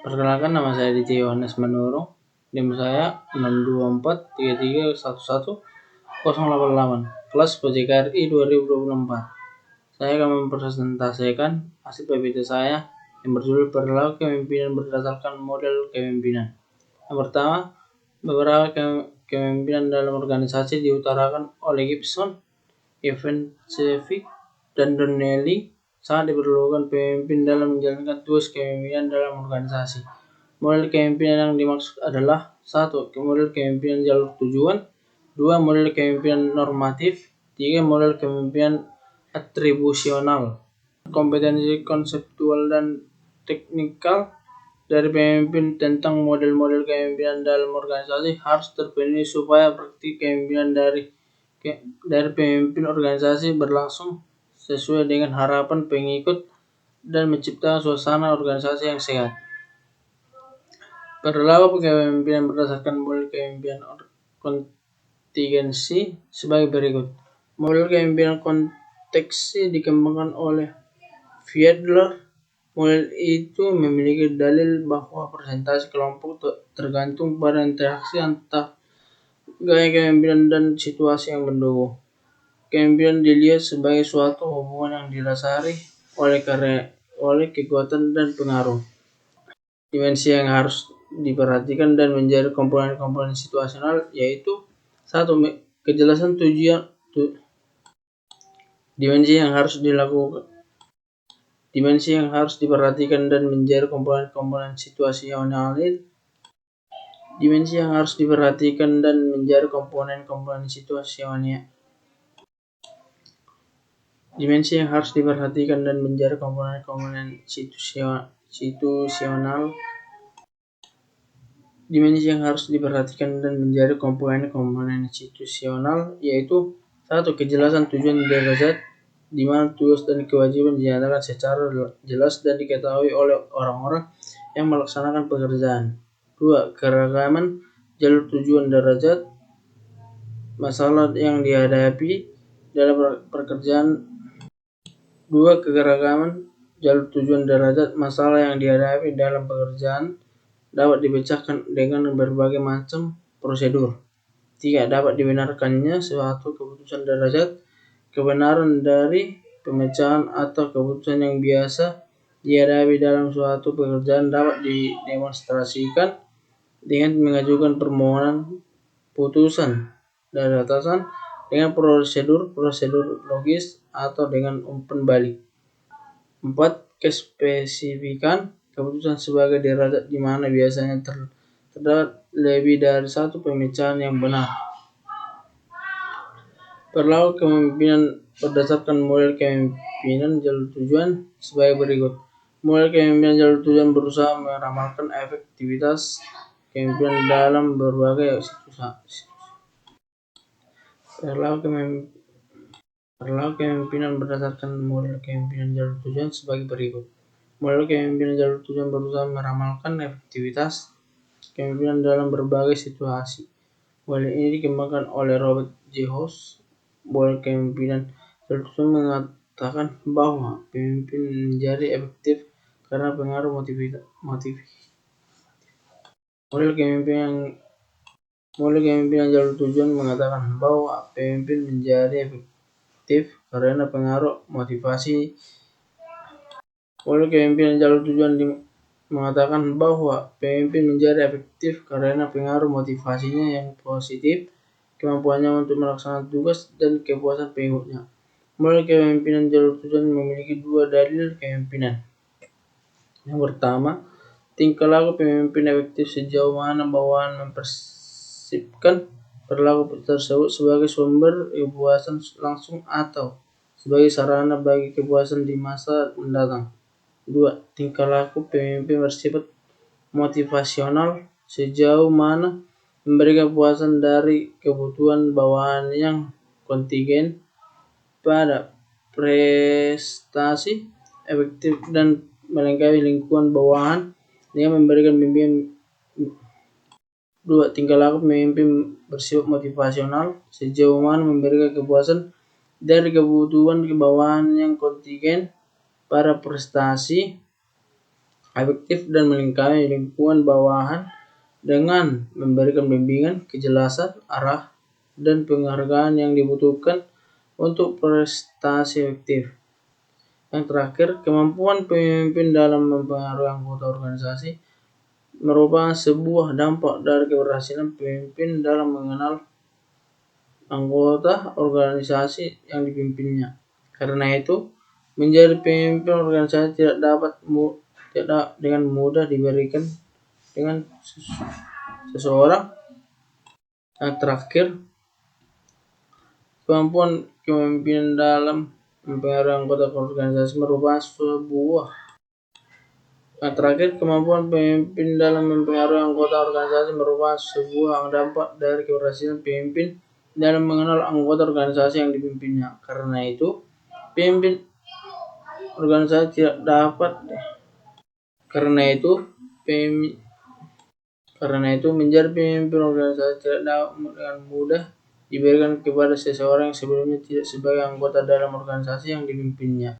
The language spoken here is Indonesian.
Perkenalkan, nama saya Ditya Yohanes Manurung. NIM saya 62433110888. Kelas PJKRI 2024. Saya akan mempresentasikan hasil PPT saya yang berjudul Perilaku Kepemimpinan Berdasarkan Model Kepemimpinan. Yang pertama, beberapa kepemimpinan dalam organisasi diutarakan oleh Gibson, Ivancevich, dan Donnelly. Sangat diperlukan pemimpin dalam menjalankan tugas kepemimpinan dalam organisasi. Model kepemimpinan yang dimaksud adalah 1. Model kepemimpinan jalur tujuan, 2. Model kepemimpinan normatif, 3. Model kepemimpinan atribusional. Kompetensi konseptual dan teknikal dari pemimpin tentang model-model kepemimpinan dalam organisasi harus terpenuhi supaya praktik kepemimpinan dari pemimpin organisasi berlangsung sesuai dengan harapan pengikut dan menciptakan suasana organisasi yang sehat. Perilaku kepemimpinan berdasarkan model kepemimpinan kontingensi sebagai berikut. Model kepemimpinan konteksi dikembangkan oleh Fiedler. Model itu memiliki dalil bahwa presentasi kelompok tergantung pada interaksi antara gaya kepemimpinan dan situasi yang mendukung. Kepemimpinan dilihat sebagai suatu hubungan yang didasari oleh kekuatan dan pengaruh. Dimensi yang harus diperhatikan dan menjadi komponen-komponen situasional yaitu 1. Kejelasan tujuan. Dimensi yang harus diperhatikan dan menjadi komponen-komponen situasional. Dimensi yang harus diperhatikan dan menjadi komponen-komponen situasional. Dimensi yang harus diperhatikan dan menjadi komponen-komponen situasional. Dimensi yang harus diperhatikan dan menjadi komponen-komponen situasional yaitu 1. Kejelasan tujuan derajat di mana tugas dan kewajiban dinyatakan secara jelas dan diketahui oleh orang-orang yang melaksanakan pekerjaan. 2. Keragaman jalur tujuan derajat masalah yang dihadapi dalam pekerjaan. 2. Kegeragaman jalur tujuan derajat masalah yang dihadapi dalam pekerjaan dapat dipecahkan dengan berbagai macam prosedur. 3. Dapat dibenarkannya suatu keputusan derajat. Kebenaran dari pemecahan atau keputusan yang biasa dihadapi dalam suatu pekerjaan dapat didemonstrasikan dengan mengajukan permohonan putusan dari atasan dengan prosedur logis atau dengan umpan balik. 4. Kespesifikan keputusan sebagai derajat di mana biasanya terdapat lebih dari satu pemecahan yang benar. Perilaku kepemimpinan berdasarkan model kepemimpinan jalur tujuan sebagai berikut. Model kepemimpinan jalur tujuan berusaha meramalkan efektivitas kepemimpinan dalam berbagai situasi. Perilaku kepemimpinan berdasarkan model kepemimpinan jalur tujuan sebagai berikut. Model kepemimpinan jalur tujuan berusaha meramalkan efektivitas kepemimpinan dalam berbagai situasi. Model ini dikembangkan oleh Robert J. House. Model kepemimpinan jalur tujuan mengatakan bahwa pemimpin menjadi efektif karena pengaruh motivasi. Model kepemimpinan jalur tujuan mengatakan bahwa pemimpin menjadi efektif karena pengaruh motivasi. Model kepemimpinan jalur tujuan mengatakan bahwa pemimpin menjadi efektif karena pengaruh motivasinya yang positif, kemampuannya untuk melaksanakan tugas, dan kepuasan pengikutnya. Model kepemimpinan jalur tujuan memiliki 2 dalil kepemimpinan. Yang pertama, tingkah laku pemimpin efektif sejauh mana bawahan mempersepsikan perilaku tersebut sebagai sumber kepuasan langsung atau sebagai sarana bagi kepuasan di masa mendatang. 2. Tingkah laku pemimpin bersifat motivasional sejauh mana memberikan kepuasan dari kebutuhan bawahan yang kontingen pada prestasi efektif dan melengkapi lingkungan bawahan dengan memberikan bimbingan. 2. Tingkah laku pemimpin bersifat motivasional sejauh mana memberikan kepuasan dari kebutuhan bawahan yang kontingen pada prestasi efektif dan melengkapi lingkungan bawahan dengan memberikan bimbingan, kejelasan, arah, dan penghargaan yang dibutuhkan untuk prestasi efektif. Yang terakhir, kemampuan pemimpin dalam mempengaruhi anggota organisasi merupakan sebuah dampak dari keberhasilan pemimpin dalam mengenal anggota organisasi yang dipimpinnya. Karena itu, menjadi pemimpin organisasi tidak dapat dengan mudah diberikan dengan seseorang. Yang terakhir, kemampuan kepemimpinan dalam mempengaruhi anggota organisasi merupakan kemampuan pemimpin dalam mempengaruhi anggota organisasi merupakan sebuah dampak dari keberhasilan pemimpin dalam mengenal anggota organisasi yang dipimpinnya. Karena itu, pemimpin organisasi tidak dapat menjadi pemimpin organisasi tidak dapat dengan mudah diberikan kepada seseorang yang sebelumnya tidak sebagai anggota dalam organisasi yang dipimpinnya.